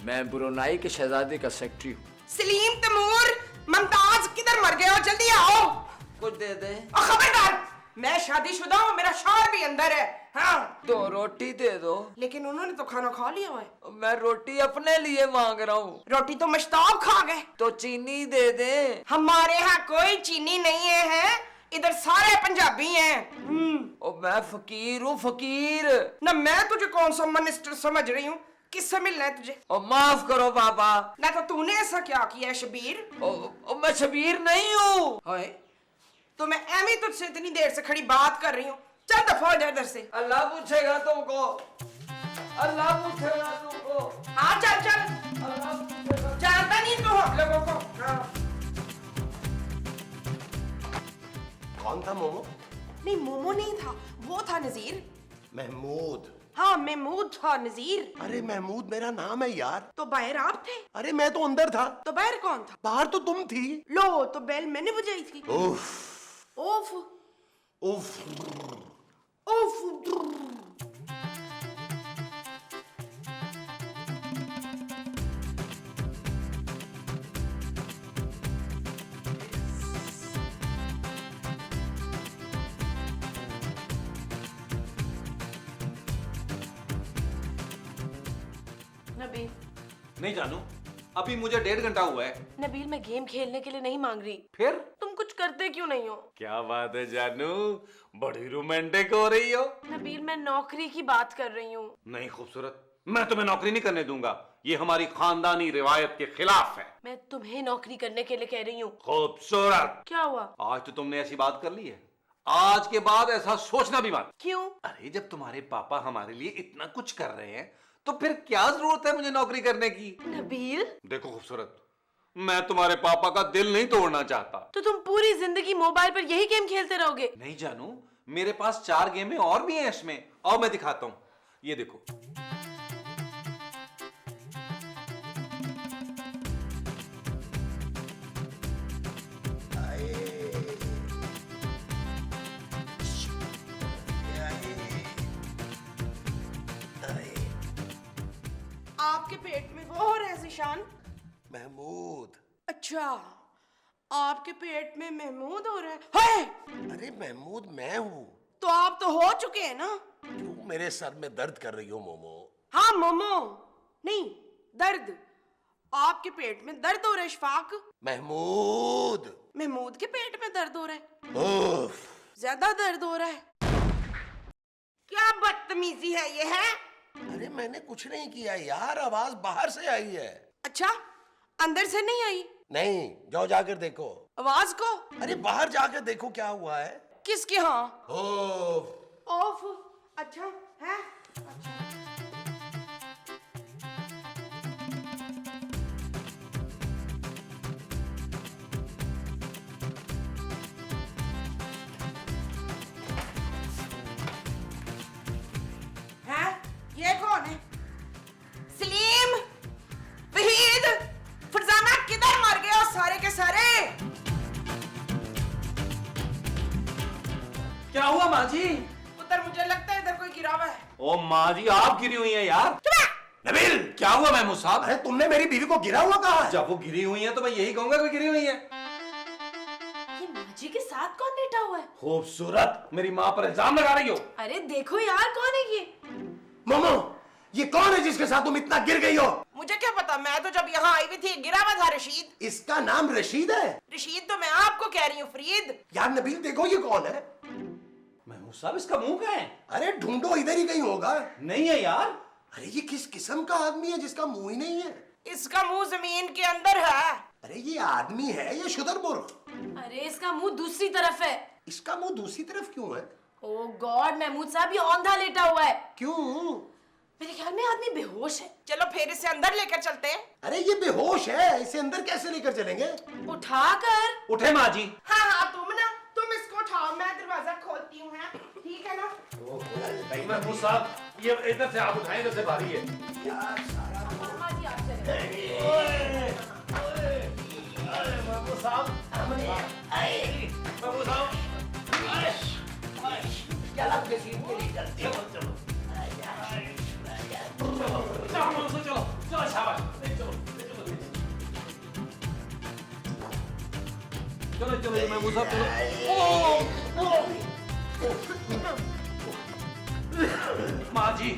मैं ब्रुनाई के शहजादे का सेक्रेटरी हूँ। सलीम, तैमूर, मुमताज किधर मर गए हो? जल्दी आओ। कुछ दे दे। खबरदार, मैं शादीशुदा हूँ, मेरा शौहर भी अंदर है। हाँ, 2 रोटी दे दो। लेकिन उन्होंने तो खाना खा लिया है। मैं रोटी अपने लिए मांग रहा हूँ। रोटी तो मुश्ताक खा गए। तो चीनी दे दे। हमारे यहाँ कोई चीनी नहीं है, इधर सारे पंजाबी हैं। और मैं फकीर हूँ, फकीर। ना मैं तुझे कौन सा मिनिस्टर समझ रही हूँ, किससे मिलना है तुझे? और माफ करो पापा। ना तो तूने ऐसा क्या किया है शबीर? और मैं शबीर नहीं हूँ। हाय, तो मैं एमी तुझसे इतनी देर से खड़ी बात कर रही हूँ, चल दफा हो जा इधर से। अल्लाह पूछेगा तुमको, अल्लाह पूछेगा तुमको। हाँ चल चल, अल्लाह पूछेगा। जानता नहीं तू हम लोगों को। हाँ। कौन था मोमो? नहीं, मोमो नहीं था, वो था नजीर। महमूद। हाँ, महमूद था नजीर। अरे महमूद मेरा नाम है यार। तो बाहर आप थे? अरे मैं तो अंदर था। तो बाहर कौन था? बाहर तो तुम थी। लो, तो बेल मैंने बजाई थी। उफ ओफ उफ। ओफ। नबील, नहीं जानू, अभी मुझे 1.5 घंटा हुआ है। नबील मैं गेम खेलने के लिए नहीं मांग रही। फिर तुम कुछ करते क्यों नहीं हो? क्या बात है जानू, बड़ी रोमांटिक हो रही हो। नबील मैं नौकरी की बात कर रही हूँ। नहीं खूबसूरत, मैं तुम्हें नौकरी नहीं करने दूंगा। ये हमारी खानदानी रिवायत के खिलाफ है। मैं तुम्हें नौकरी करने के लिए कह रही हूँ। खूबसूरत, क्या हुआ? आज तो तुमने ऐसी बात कर ली है, आज के बाद ऐसा सोचना भी मत। क्यों? अरे जब तुम्हारे पापा हमारे लिए इतना कुछ कर रहे हैं तो फिर क्या जरूरत है मुझे नौकरी करने की। नबील, देखो खूबसूरत, मैं तुम्हारे पापा का दिल नहीं तोड़ना चाहता। तो तुम पूरी जिंदगी मोबाइल पर यही गेम खेलते रहोगे? नहीं जानू, मेरे पास 4 गेमें और भी हैं इसमें, और मैं दिखाता हूं। ये देखो, आपके पेट में वो हो रहा है ज़िशान? महमूद। अच्छा, आपके पेट में महमूद हो रहा है? हाय! अरे महमूद मैं हूँ। तो आप तो हो चुके हैं ना? क्यों मेरे सर में दर्द कर रही हो मोमो? हाँ, मोमो नहीं, दर्द। आपके पेट में दर्द हो रहा है इशफाक। महमूद। महमूद के पेट में दर्द हो रहा है? उफ। ज्यादा दर्द हो रहा है? क्या बदतमीजी है ये, है? अरे मैंने कुछ नहीं किया यार, आवाज बाहर से आई है। अच्छा, अंदर से नहीं आई? नहीं, जाओ जाकर देखो। आवाज को? अरे बाहर जाकर देखो क्या हुआ है। किसके? हाँ। ओफ। ऑफ। अच्छा है। अच्छा। है? ये कौन है? सलीम, वहीद, फरजाना किधर मर गए हो सारे के सारे? क्या हुआ माँ जी? उधर मुझे लगता है इधर कोई गिरा हुआ है। ओ माँ जी, आप गिरी हुई हैं यार। नबील, क्या हुआ महमूद साहब? अरे तुमने मेरी बीवी को गिरा हुआ कहा है? जब वो गिरी हुई है तो मैं यही कहूंगा कि गिरी हुई है। ये माजी के साथ कौन लेटा हुआ है? खूबसूरत, मेरी माँ पर इल्जाम लगा रही हो। अरे देखो यार, कौन है ये? मोमो, ये कौन है जिसके साथ तुम इतना गिर गई हो? मुझे क्या पता, मैं तो जब यहाँ आई हुई थी गिरा हुआ था रशीद। इसका नाम रशीद है? रशीद तो मैं आपको कह रही हूँ फरीद। यार नबील देखो ये कौन है? महमूद साहब, इसका मुंह कहाँ है? अरे ढूंढो, इधर ही कहीं होगा। नहीं है यार। अरे ये किस किस्म का आदमी है जिसका मुंह ही नहीं है? इसका मुंह जमीन के अंदर है। अरे ये आदमी है ये शुतुरमुर्ग। अरे इसका मुंह दूसरी तरफ है। इसका मुंह दूसरी तरफ क्यों है? ओ गॉड, महमूद साहब ये औंधा लेटा हुआ है। क्यों? मेरे ख्याल में आदमी बेहोश है। चलो फिर इसे अंदर लेकर चलते हैं। अरे ये बेहोश है, इसे अंदर कैसे लेकर चलेंगे? उठाकर। उठे माँ जी। हाँ हाँ, तुम इसको उठाओ, मैं दरवाजा खोलती हूँ। है ठीक है ना? महमूद साहब, ये इधर से आप उठाएं, इधर से भारी है। माजी आप चले। महमूद साहब, महमूद साहब, चलो चलो चलो, शाबाश। चलो महमूद साहब चलो। माँ जी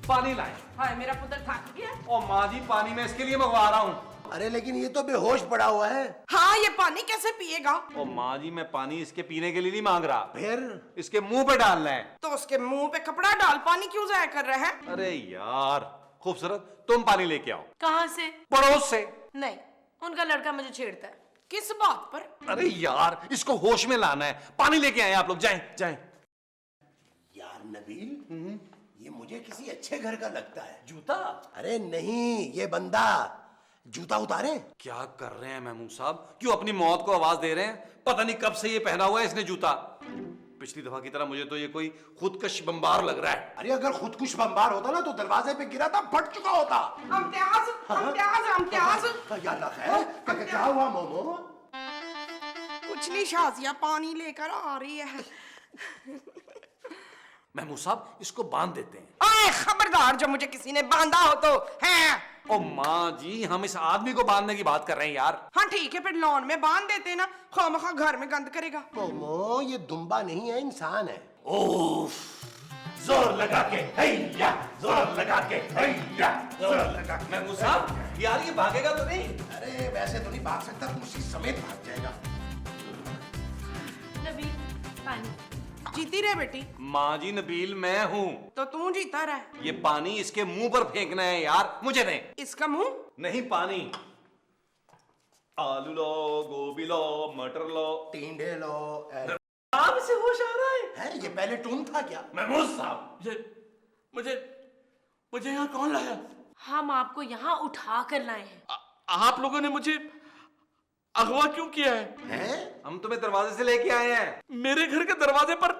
पानी लाए। हाय मेरा पुत्र थक गया। ओ माँ जी पानी मैं इसके लिए मंगवा रहा हूँ। अरे लेकिन ये तो बेहोश पड़ा हुआ है। हाँ ये पानी कैसे पिएगा? ओ माँ जी मैं पानी इसके पीने के लिए नहीं मांग रहा, फिर इसके मुंह पे डालना है। तो उसके मुंह पे कपड़ा डाल पानी क्यों जाया कर रहे हैं? अरे यार खूबसूरत तुम पानी लेके आओ। कहाँ से? पड़ोस से। नहीं, उनका लड़का मुझे छेड़ता है। किस बात पर? अरे यार इसको होश में लाना है, पानी लेके आए आप लोग, जाएं जाएं। यार नबील, ये मुझे किसी अच्छे घर का लगता है। जूता? अरे नहीं, ये बंदा जूता उतारे। क्या कर रहे हैं महमूद साहब, क्यों अपनी मौत को आवाज दे रहे हैं? पता नहीं कब से ये पहना हुआ है इसने जूता। पिछली दफा की तरह मुझे तो ये कोई खुदकश बम्बार लग रहा है। अरे अगर खुदकुश बम्बार होता ना तो दरवाजे पे गिरा था, फट चुका होता। इम्तियाज, यार है क्या हुआ मोमो? कुछ नहीं शाजिया पानी लेकर आ रही है। महमूद साहब इसको बांध देते हैं। आए खबरदार, जो मुझे किसी ने बांधा हो तो है। ओ माँ जी हम इस आदमी को बांधने की बात कर रहे हैं यार। हाँ ठीक है, फिर लॉन में बांध देते ना, खामखा घर में गंद करेगा। मोमो ये दुम्बा नहीं है, इंसान है। ओफ, जोर लगा के हैया, जोर लगा के हैया, जोर लगा के। महमूद साहब यार ये भागेगा तो नहीं? अरे वैसे तो नहीं भाग सकता, कुर्सी समेत भाग जाएगा। नबील पानी। जीती रहे बेटी। माँ जी नबील मैं हूँ। तो तू जीता रहे। ये पानी इसके मुंह पर फेंकना है यार, मुझे नहीं। इसका मुंह नहीं पानी। आलू लो, गोभी लो, मटर लो। टिंडे लो। आप से होश आ रहा है ये पहले टून था क्या? महमूद साहब, मुझे यहाँ कौन लाया? हम आपको यहाँ उठा कर लाए हैं। आप लोगों ने मुझे अगवा क्यों किया है? हैं? हम तुम्हें दरवाजे से लेके आए हैं। मेरे घर के दरवाजे पर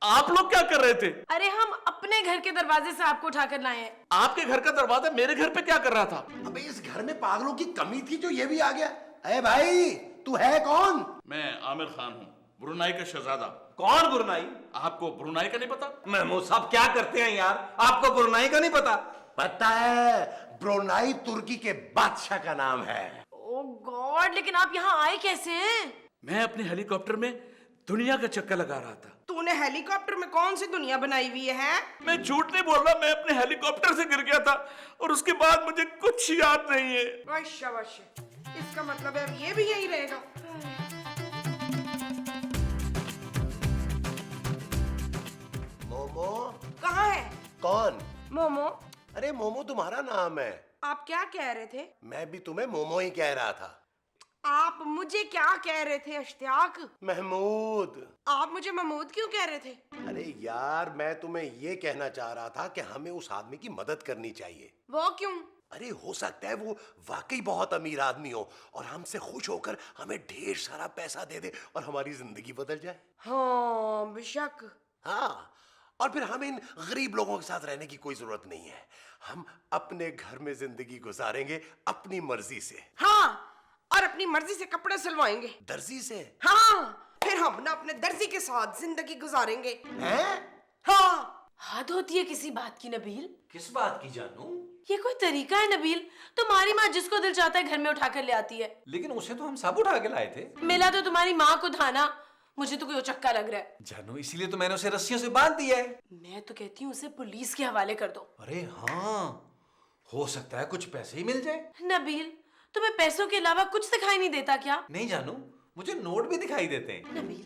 आप लोग क्या कर रहे थे? अरे हम अपने घर के दरवाजे से आपको उठा कर लाए हैं। आपके घर का दरवाजा मेरे घर पे क्या कर रहा था? अबे इस घर में पागलों की कमी थी जो ये भी आ गया। अरे भाई तू है कौन? मैं आमिर खान हूँ, ब्रुनाई का शहजादा। कौन ब्रुनाई? आपको ब्रुनाई का नहीं पता? महमूद साहब क्या करते हैं यार, आपको ब्रुनाई का नहीं पता? पता है, ब्रुनाई तुर्की के बादशाह का नाम है। ओह गॉड, लेकिन आप यहाँ आए कैसे हैं? मैं अपने हेलीकॉप्टर में दुनिया का चक्कर लगा रहा था। तूने हेलीकॉप्टर में कौन सी दुनिया बनाई हुई है? मैं झूठ नहीं बोल रहा, मैं अपने हेलीकॉप्टर से गिर गया था और उसके बाद मुझे कुछ याद नहीं है। वाह शाबाश, इसका मतलब है अब ये भी यही रहेगा। मोमो कहाँ है कौन? मोमो? अरे मोमो तुम्हारा नाम है। आप क्या कह रहे थे? मैं भी तुम्हें मोमो ही कह रहा था। आप मुझे क्या कह रहे थे अश्तियाक? महमूद। आप मुझे महमूद क्यों कह रहे थे? अरे यार मैं तुम्हें ये कहना चाह रहा था कि हमें उस आदमी की मदद करनी चाहिए। वो क्यों? अरे हो सकता है वो वाकई बहुत अमीर आदमी हो और हमसे खुश होकर हमें ढेर सारा पैसा दे दे और हमारी जिंदगी बदल जाए। हाँ बेशक। हाँ, और फिर हमें इन गरीब लोगों के साथ रहने की कोई जरूरत नहीं है। हम अपने घर में जिंदगी गुजारेंगे अपनी मर्जी से। हाँ, और अपनी मर्जी से कपड़े सिलवाएंगे। दर्जी से? हाँ, फिर हम ना अपने दर्जी के साथ जिंदगी गुजारेंगे। हैं? हाँ। हद होती है किसी बात की नबील। किस बात की जानू? ये कोई तरीका है नबील? तुम्हारी माँ जिसको दिल चाहता है घर में उठा कर ले आती है। लेकिन उसे तो हम सब उठा के लाए थे। मिला तो तुम्हारी माँ को धाना, मुझे तो कोई चक्का लग रहा है। जानू इसीलिए तो मैंने उसे रस्सियों से बांध दिया है। मैं तो कहती हूँ उसे पुलिस के हवाले कर दो। अरे हाँ, हो सकता है कुछ पैसे ही मिल जाए। नबील तुम्हें पैसों के अलावा कुछ दिखाई नहीं देता क्या? नहीं जानू, मुझे नोट भी दिखाई देते हैं। नबील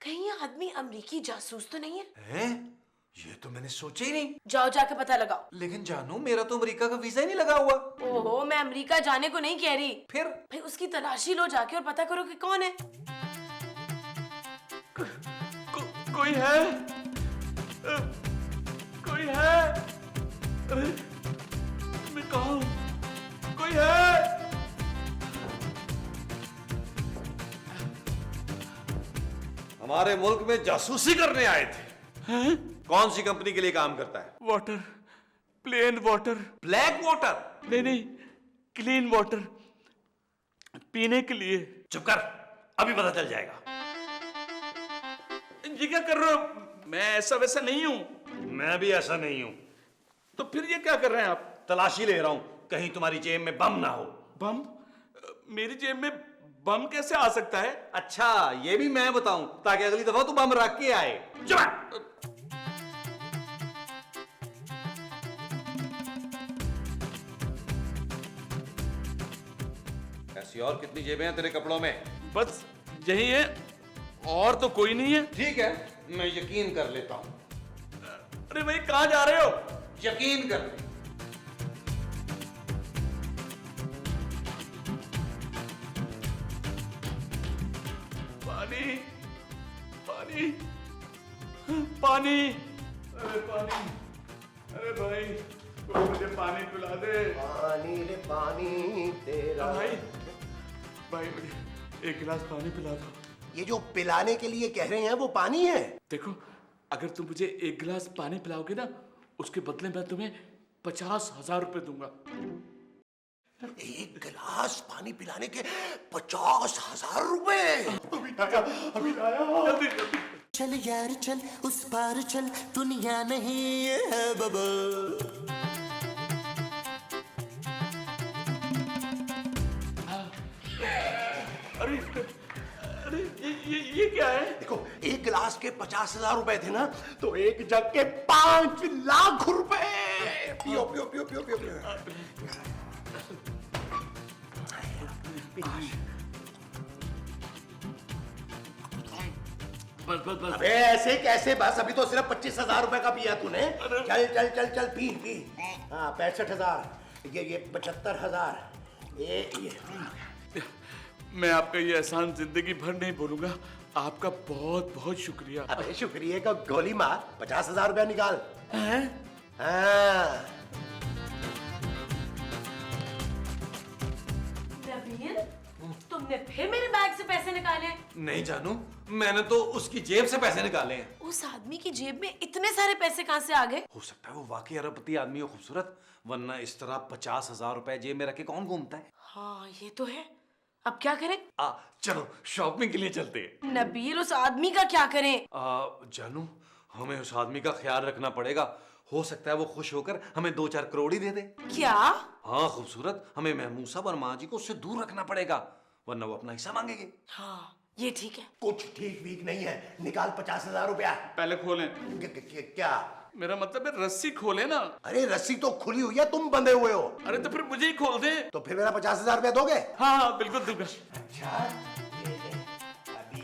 कहीं ये आदमी अमेरिकी जासूस तो नहीं है? हैं? ये तो मैंने सोचा ही नहीं। जाओ जाके पता लगाओ। लेकिन जानू मेरा तो अमेरिका का वीजा ही नहीं लगा हुआ। ओहो, मैं अमेरिका जाने को नहीं कह रही। फिर भाई उसकी तलाशी लो जाके और पता करो कि कौन है। कोई है? कोई है? अरे मैं कहाँ हूँ? कोई है? हमारे मुल्क में जासूसी करने आए थे। हैं? कौन सी कंपनी के लिए काम करता है? Water, plain water. Black water? नहीं, क्लीन वाटर, पीने के लिए। चुप कर, अभी पता चल जाएगा। ये क्या कर रहे हो? मैं ऐसा वैसा नहीं हूं। मैं भी ऐसा नहीं हूं। तो फिर ये क्या कर रहे हैं आप? तलाशी ले रहा हूं, कहीं तुम्हारी जेब में बम ना हो। बम? मेरी जेब में बम कैसे आ सकता है? अच्छा ये भी मैं बताऊं ताकि अगली दफा तू बम रख के आए। जवान! ऐसी और कितनी जेबें हैं तेरे कपड़ों में? बस यही है, और तो कोई नहीं है। ठीक है, मैं यकीन कर लेता हूं। अरे भाई कहाँ जा रहे हो? यकीन कर ले। पानी, पानी, पानी, अरे पानी, अरे भाई कोई मुझे पानी पिला दे। पानी रे पानी तेरा। भाई, भाई मुझे एक गिलास पानी पिला दो। ये जो पिलाने के लिए कह रहे हैं वो पानी है? देखो, अगर तुम मुझे एक गिलास पानी पिलाओगे ना, उसके बदले मैं तुम्हें 50,000 रुपए दूंगा। एक गिलास पानी पिलाने के 50,000 रुपए? अभी आया। जल्दी जल्दी। चल यार चल उस पार चल, दुनिया नहीं है बबल। अरे अरे ये क्या है? देखो, एक गिलास के 50,000 रुपए थे ना, तो एक जग के 5 लाख रुपए। पियो पियो पियो पियो पियो, पियो। बस बस बस। अबे ऐसे कैसे? बस अभी तो सिर्फ 25,000 रुपए का पिया तूने। चल चल चल चल पी पी। हाँ 65,000, ये 75,000, ये मैं आपका ये एहसान जिंदगी भर नहीं भूलूंगा। आपका बहुत बहुत शुक्रिया। अबे शुक्रिया का गोली मार, 50,000 रुपया निकाल। हैं? हाँ। नबील, तुमने फिर मेरे बैग से पैसे निकाले? नहीं जानू, मैंने तो उसकी जेब से पैसे निकाले हैं। उस आदमी की जेब में इतने सारे पैसे कहाँ से आ गए? हो सकता है वो वाकई अरबपति आदमी हो खूबसूरत, वरना इस तरह 50,000 रुपए जेब में रख के कौन घूमता है? हाँ ये तो है। अब क्या करें? चलो शॉपिंग के लिए चलते हैं। नबील, उस आदमी का क्या करें? जानू, हमें उस आदमी का ख्याल रखना पड़ेगा। हो सकता है वो खुश होकर हमें 2-4 करोड़ ही दे दे। क्या? हाँ खूबसूरत, हमें महमूद साहब और माँ जी को उससे दूर रखना पड़ेगा, वरना वो अपना हिस्सा मांगेंगे। हाँ ये ठीक है। कुछ ठीक वीक नहीं है, निकाल 50,000 रुपया। पहले खोलें। क्या? मेरा मतलब है रस्सी खोले ना। अरे रस्सी तो खुली हुई है, तुम बंधे हुए हो। अरे तो फिर मुझे ही खोल दे। तो फिर मेरा 50,000 रुपया दोगे? हाँ हाँ बिल्कुल दूंगा। अच्छा ये ले, अभी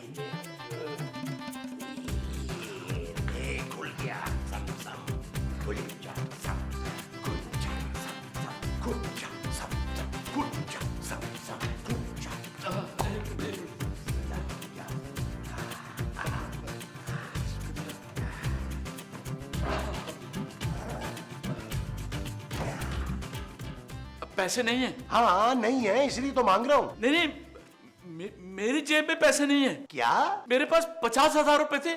ये खुल गया। सम सम खुल जा, सम सम खुल जा, सम सम खुल जा, सम सम खुल जा, सम सम खुल जा। अब पैसे नहीं है? हाँ नहीं है, इसलिए तो मांग रहा हूँ। नहीं नहीं, मेरी जेब में पैसे नहीं है। क्या? मेरे पास 50,000 रुपए थे,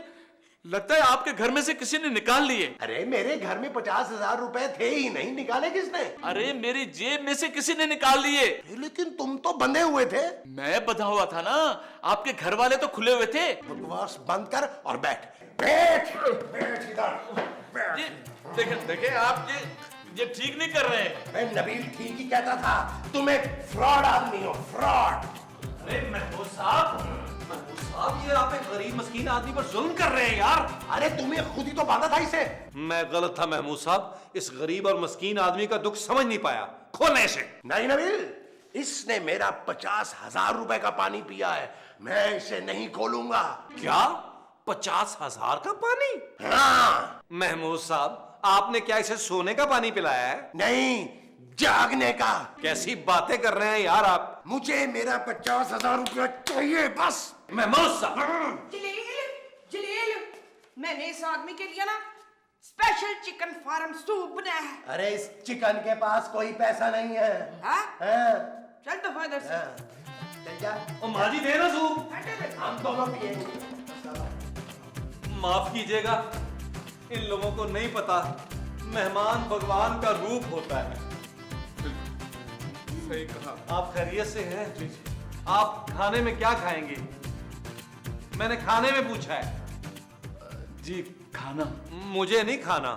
लगता है आपके घर में से किसी ने निकाल लिए। अरे मेरे घर में 50,000 रुपए थे ही नहीं, निकाले किसने? अरे मेरी जेब में से किसी ने निकाल लिए। लेकिन तुम तो बंधे हुए थे। मैं बंधा हुआ था ना, आपके घर वाले तो खुले हुए थे। बकवास बंद कर और बैठ। बैठ बैठ इधर बैठ। ये देखें देखें, आप ये ठीक नहीं कर रहे हैं। मैं नबील ठीक ही कहता था, तुम एक फ्रॉड आदमी हो, फ्रॉड। अरे महमूद साहब, ये आप एक गरीब मस्कीन आदमी पर जुल्म कर रहे हैं यार। अरे तुम्हें खुद ही तो बांधा था इसे। मैं गलत था महमूद साहब, इस गरीब और मस्कीन आदमी का दुख समझ नहीं पाया। खोलने से। नहीं नबील, इसने मेरा 50,000 रुपए का पानी पिया है, मैं इसे नहीं खोलूंगा। क्या 50,000 का पानी? हाँ। महमूद साहब, आपने क्या इसे सोने का पानी पिलाया है? नहीं, जागने का। कैसी बातें कर रहे हैं यार आप। मुझे मेरा 50,000 रुपया चाहिए बस। महमूद साहब, जलील, जलील, मैंने इस आदमी के लिए ना स्पेशल चिकन फार्म सूप बनाया है। अरे इस चिकन के पास कोई पैसा नहीं है। हाँ? हाँ? चल तो फादर से। हाँ। चल जा। ओ माँ जी, दे ना सूप। हम दोनों पिएंगे। माफ कीजिएगा, इन लोगों को नहीं पता मेहमान भगवान का रूप होता है। सही कहा। आप खैरियत से हैं? आप खाने में क्या खाएंगे? मैंने खाने में पूछा है। जी खाना। मुझे नहीं खाना,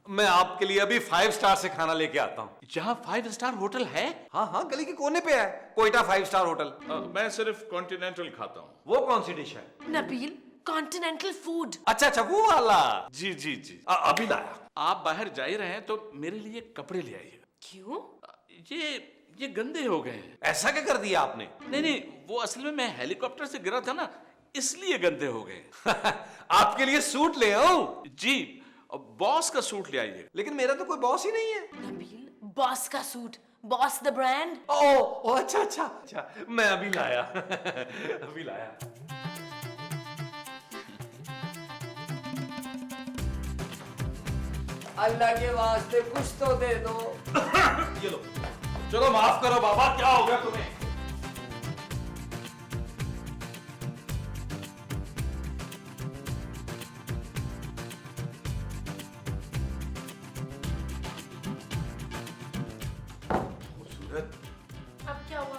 मैं आपके लिए अभी 5 स्टार से खाना लेके आता हूँ। यहाँ 5 स्टार होटल है? हाँ हाँ, गली के कोने पे है कोयटा 5 स्टार होटल। मैं सिर्फ कॉन्टिनेंटल खाता हूँ। वो कौन सी डिश है? Nabeel, continental food. अच्छा अच्छा, वो वाला। जी जी जी। अभी लाया। आप बाहर जा ही रहे हैं तो मेरे लिए कपड़े ले आइए। क्यों? ये गंदे हो गए हैं। ऐसा क्या कर दिया आपने? नहीं, वो असल में मैं हेलीकॉप्टर से गिरा था ना, इसलिए गंदे हो गए। आपके लिए सूट ले आऊं? जी, बॉस का सूट ले आइए। लेकिन मेरा तो कोई बॉस ही नहीं है। नबील, बॉस का सूट, बॉस द ब्रांड। ओ अच्छा अच्छा अच्छा, मैं अभी लाया। अभी लाया। अल्लाह के वास्ते कुछ तो दे दो। ये लो। चलो माफ करो बाबा, क्या हो गया तुम्हें? खूबसूरत। अब क्या हुआ?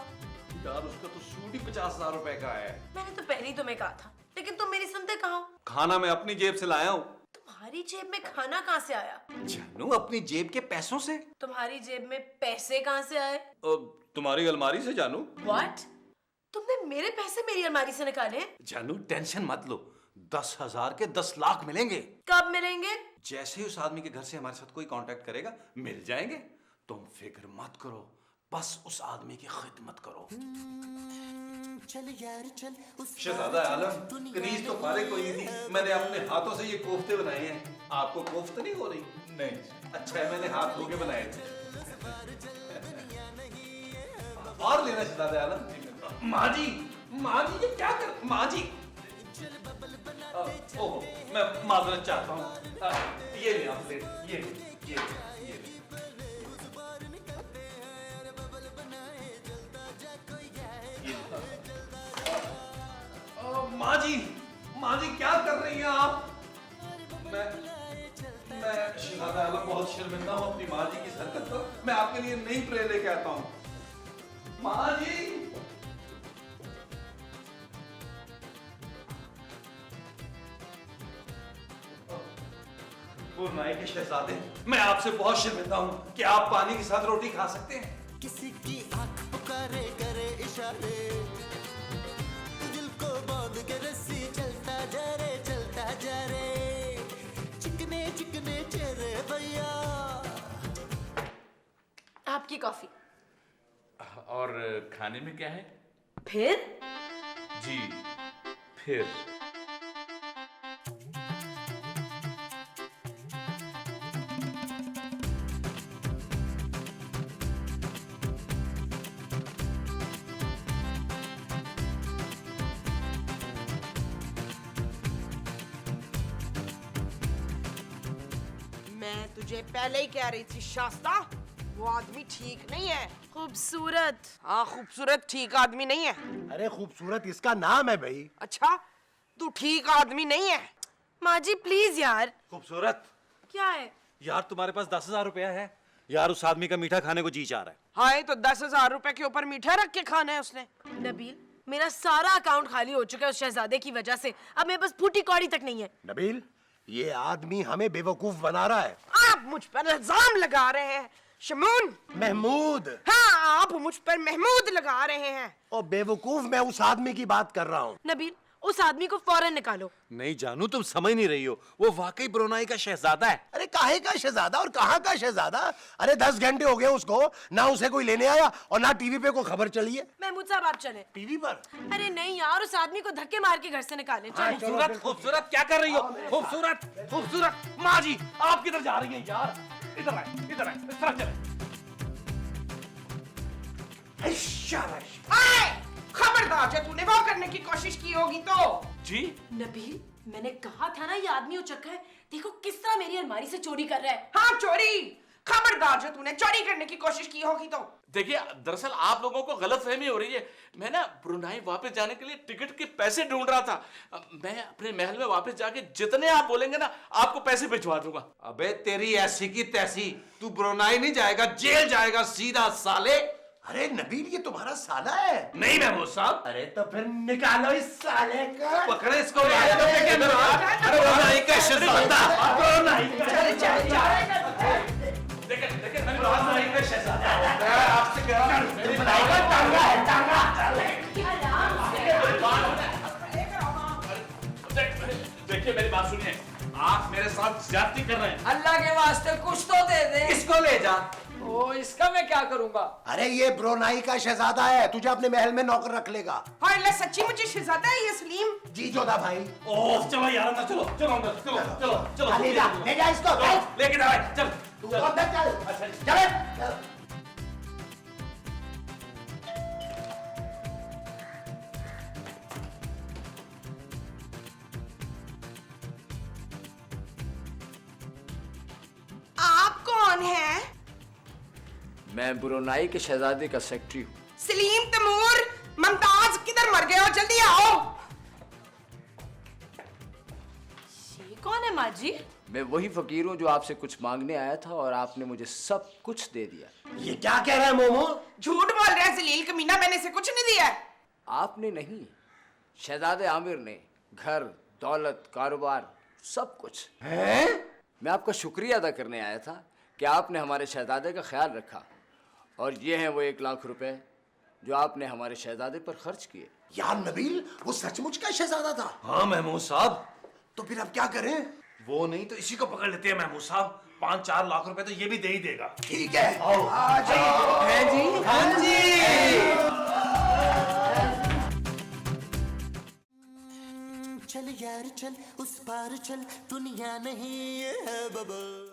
यार उसका तो सूट ही 50,000 रुपए का है। मैंने तो पहले ही तुम्हें कहा था, लेकिन तुम मेरी सुनते कहाँ हो? खाना मैं अपनी जेब से लाया हूँ। तुम्हारी जेब में खाना कहाँ से आया? जानू, अपनी जेब के पैसों से। तुम्हारी जेब में पैसे कहाँ से आए? तुम्हारी अलमारी से जानू। व्हाट? तुमने मेरे पैसे मेरी अलमारी से निकाले? जानू टेंशन मत लो, 10,000 के 10 लाख मिलेंगे। कब मिलेंगे? जैसे ही उस आदमी के घर से हमारे साथ कोई कांटेक्ट करेगा, मिल जाएंगे। तुम फिक्र मत करो, बस उस आदमी की खिदमत करो। चल यार चल उस शहजादा आलम, कनीज तो फारिग कोई नहीं थी। मैंने अपने हाथों से ये कोफ्ते बनाए हैं। आपको कोफ्ते नहीं हो रही? नहीं। अच्छा है, मैंने हाथ धो के बनाए थे। और लेना शहजादा आलम। माँ जी, ये क्या कर? माँ जी, ओहो, मैं माजरत चाहता हूँ। ये ले आप, ये ले। माँ जी क्या कर रही हैं आप? मैं शहजादा आलम बहुत शर्मिंदा हूँ अपनी माँ जी की इस हरकत पर। मैं आपके लिए नई ट्रे लेके आता हूँ। माँ जी, ब्रुनाई के शहजादे, मैं आपसे बहुत शर्मिंदा हूँ कि आप पानी के साथ रोटी खा सकते हैं। किसी की आंख पुकारे करे इशारे, दिल को बांध के रस्सी चलता जा रे, चिकने चिकने चेहरे भैया। आपकी कॉफी। और खाने में क्या है? फिर? जी, फिर मैं तुझे पहले ही कह रही थी शास्ता, वो आदमी ठीक नहीं है। खूबसूरत। हाँ, खूबसूरत ठीक आदमी नहीं है। अरे खूबसूरत इसका नाम है भाई। अच्छा, तू ठीक आदमी नहीं है। माँ जी प्लीज यार। खूबसूरत, क्या है? यार तुम्हारे पास 10,000 रुपया है? यार उस आदमी का मीठा खाने को जी चाह रहा है। हाँ, तो 10,000 रुपए के ऊपर मीठा रख के खाना है उसने। नबील, मेरा सारा अकाउंट खाली हो चुका है उस शहजादे की वजह से। अब मेरे पास फूटी कौड़ी तक नहीं है। नबील, ये आदमी हमें बेवकूफ बना रहा है। आप मुझ पर इल्जाम लगा रहे हैं शमून। महमूद। हाँ, आप मुझ पर महमूद लगा रहे हैं। और बेवकूफ मैं उस आदमी की बात कर रहा हूँ। नबील, उस आदमी को फौरन निकालो। नहीं जानू, तुम समझ नहीं रही हो। वो वाकई ब्रुनाई का शहजादा है। अरे काहे का शहजादा और कहाँ का शहजादा? अरे 10 घंटे हो गए उसको, ना उसे कोई लेने आया और ना टीवी पे कोई खबर चली है। महमूद साहब आप चले। टीवी पर? अरे नहीं यार, उस आदमी को धक्के मार के घर से निकाले। चले। खूबसूरत, खूबसूरत क्या कर रही हो? खूबसूरत, खूबसूरत, माँ जी आप किधर जा रही हैं यार? इधर आए, इस तरह चले। खबरदार, जो तूने वो करने की कोशिश की होगी तो। जी नबील, मैंने कहा था ना ये आदमी उचक्का है। देखो किस तरह मेरी अलमारी से चोरी कर रहा है। हाँ, चोरी। खबरदार, जो तूने चोरी करने की कोशिश की होगी तो। देखिए, दरअसल आप लोगों को गलतफहमी हो रही है। मैं ना ब्रुनाई वापस जाने के लिए टिकट के पैसे ढूंढ रहा था। मैं अपने महल में वापस जाके जितने आप बोलेंगे ना, आपको पैसे भिजवा दूंगा। अबे तेरी ऐसी की तैसी, तू ब्रुनाई नहीं जाएगा, जेल जाएगा सीधा साले। अरे नबील, ये तुम्हारा साला है? नहीं महमूद साहब। अरे तो फिर निकालो इस साले का। पकड़े इसको। ब्रुनाई का शहजादा। चल का शहजादा है। मैं आपसे कह रहा हूँ मेरी टांगा टांगा है, टांगा। देखिए मेरी बात सुनिए, आप मेरे साथ ज्यादती कर रहे हैं। अल्लाह के वास्ते कुछ तो दे दे। इसको ले जा। ओ इसका मैं क्या करूंगा? अरे ये ब्रुनाई का शहजादा है, तुझे अपने महल में नौकर रख लेगा। हाय अल्लाह, सच्ची मुझे शहजादा है ये सलीम? जी जोधा भाई। ओह चलो यार अंदर चलो, चलो अंदर चलो, चलो चलो। ले जा इसको। लेके जा भाई, चल। तू अंदर चल। अच्छा चल। आप कौन है? मैं ब्रुनाई के शहजादे का सेक्रेटरी हूँ। सलीम, तैमूर, मुमताज किधर मर गए हो? जल्दी आओ। ये कौन है माँ जी? मैं वही फकीर हूँ जो आपसे कुछ मांगने आया था और आपने मुझे सब कुछ दे दिया। ये क्या कह रहा है मोमो? झूठ बोल रहा है जलील कमीना, मैंने इसे कुछ नहीं दिया है। आपने नहीं, शहजादे आमिर ने घर, दौलत, कारोबार सब कुछ। हैं? मैं आपका शुक्रिया अदा करने आया था कि आपने हमारे शहजादे का ख्याल रखा, और ये हैं वो 1 लाख रुपए जो आपने हमारे शहजादे पर खर्च किए। यार नबील, वो सचमुच का शहजादा था? हाँ महमूद साहब। तो फिर अब क्या करें? वो नहीं तो इसी को पकड़ लेते हैं महमूद साहब। 5-4 लाख रुपए तो ये भी दे ही देगा। ठीक है, आओ। आ जाओ। हैं जी? हाँ जी। चल यार चल, उस पार चल, दुनिया नहीं है बबल।